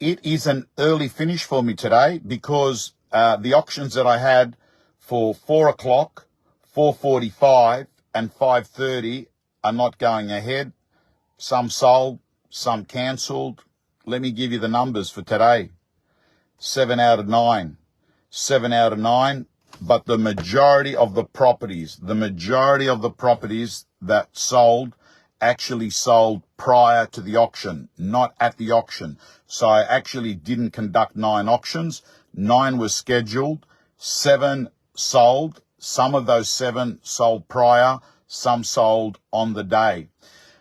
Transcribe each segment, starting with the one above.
it is an early finish for me today because the auctions that I had for 4 o'clock, 4:45 and 5:30 are not going ahead. Some sold, some cancelled. Let me give you the numbers for today. 7 out of 9. 7 out of 9. But the majority of the properties that sold actually sold prior to the auction, not at the auction. So I actually didn't conduct 9 auctions. 9 were scheduled. 7 sold. Some of those 7 sold prior. Some sold on the day.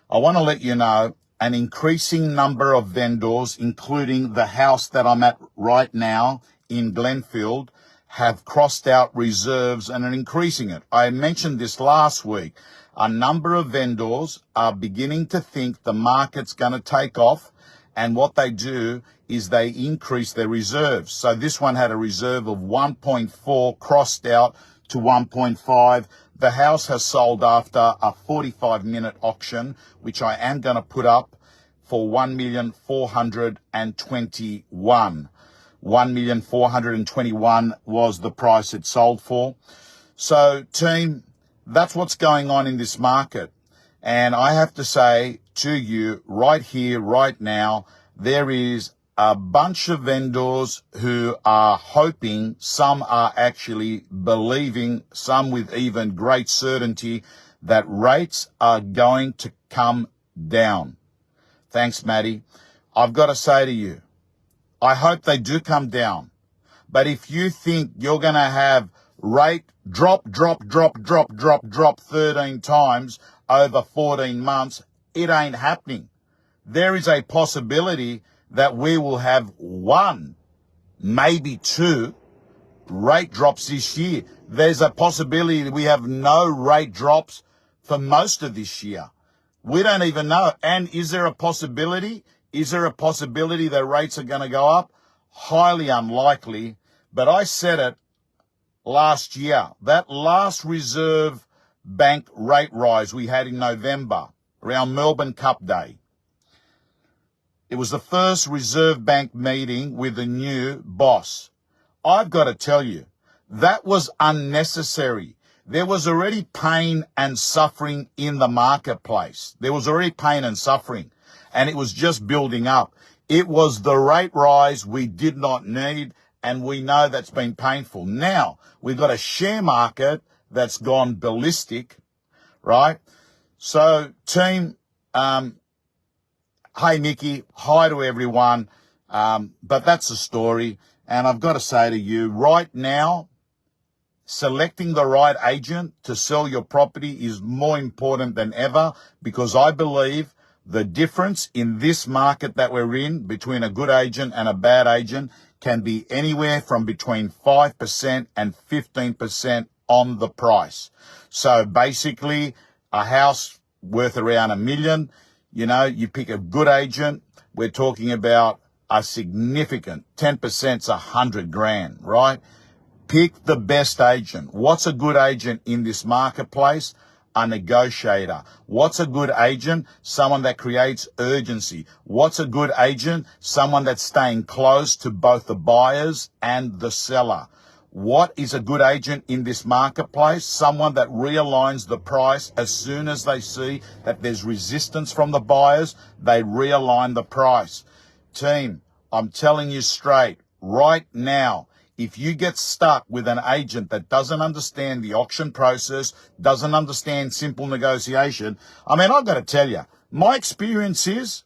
I want to let you know an increasing number of vendors, including the house that I'm at right now in Glenfield, have crossed out reserves and are increasing it. I mentioned this last week. A number of vendors are beginning to think the market's going to take off, and what they do is they increase their reserves. So this one had a reserve of 1.4 crossed out to 1.5. The house has sold after a 45-minute auction, which I am going to put up for $1,421,000. $1,421,000 was the price it sold for. So, team, that's what's going on in this market. And I have to say to you right here, right now, there is a bunch of vendors who are hoping, some are actually believing, some with even great certainty, that rates are going to come down. Thanks, Maddie. I've got to say to you, I hope they do come down. But if you think you're going to have rate drop 13 times over 14 months, it ain't happening. There is a possibility that we will have 1, maybe 2 rate drops this year. There's a possibility that we have no rate drops for most of this year. We don't even know. And is there a possibility? Is there a possibility that rates are going to go up? Highly unlikely. But I said it last year. That last Reserve Bank rate rise we had in November, around Melbourne Cup Day. It was the first Reserve Bank meeting with the new boss. I've got to tell you, that was unnecessary. There was already pain and suffering in the marketplace. There was already pain and suffering, and it was just building up. It was the rate rise we did not need, and we know that's been painful. Now, we've got a share market that's gone ballistic, right? So, team, hey, Nikki, hi to everyone. But that's the story. And I've got to say to you, right now, selecting the right agent to sell your property is more important than ever, because I believe the difference in this market that we're in between a good agent and a bad agent can be anywhere from between 5% and 15% on the price. So basically, a house worth around $1 million, you know, you pick a good agent, we're talking about a significant 10%'s $100,000, right? Pick the best agent. What's a good agent in this marketplace? A negotiator. What's a good agent? Someone that creates urgency. What's a good agent? Someone that's staying close to both the buyers and the seller. What is a good agent in this marketplace? Someone that realigns the price as soon as they see that there's resistance from the buyers, they realign the price. Team, I'm telling you straight, right now, if you get stuck with an agent that doesn't understand the auction process, doesn't understand simple negotiation, I mean, I've got to tell you, my experience is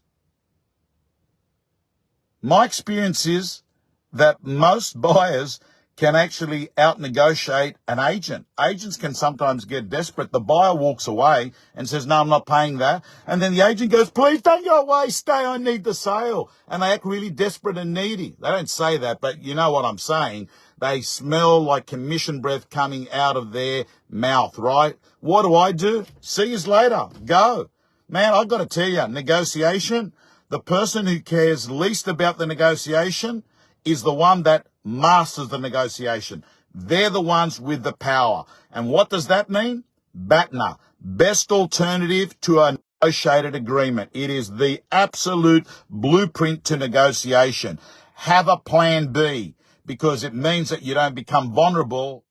that most buyers can actually out-negotiate an agent. Agents can sometimes get desperate. The buyer walks away and says, no, I'm not paying that. And then the agent goes, please don't go away, stay, I need the sale. And they act really desperate and needy. They don't say that, but you know what I'm saying. They smell like commission breath coming out of their mouth, right? What do? See you later. Go. Man, I've got to tell you, negotiation, the person who cares least about the negotiation is the one that masters the negotiation. They're the ones with the power. And what does that mean? BATNA, best alternative to a negotiated agreement. It is the absolute blueprint to negotiation. Have a plan B, because it means that you don't become vulnerable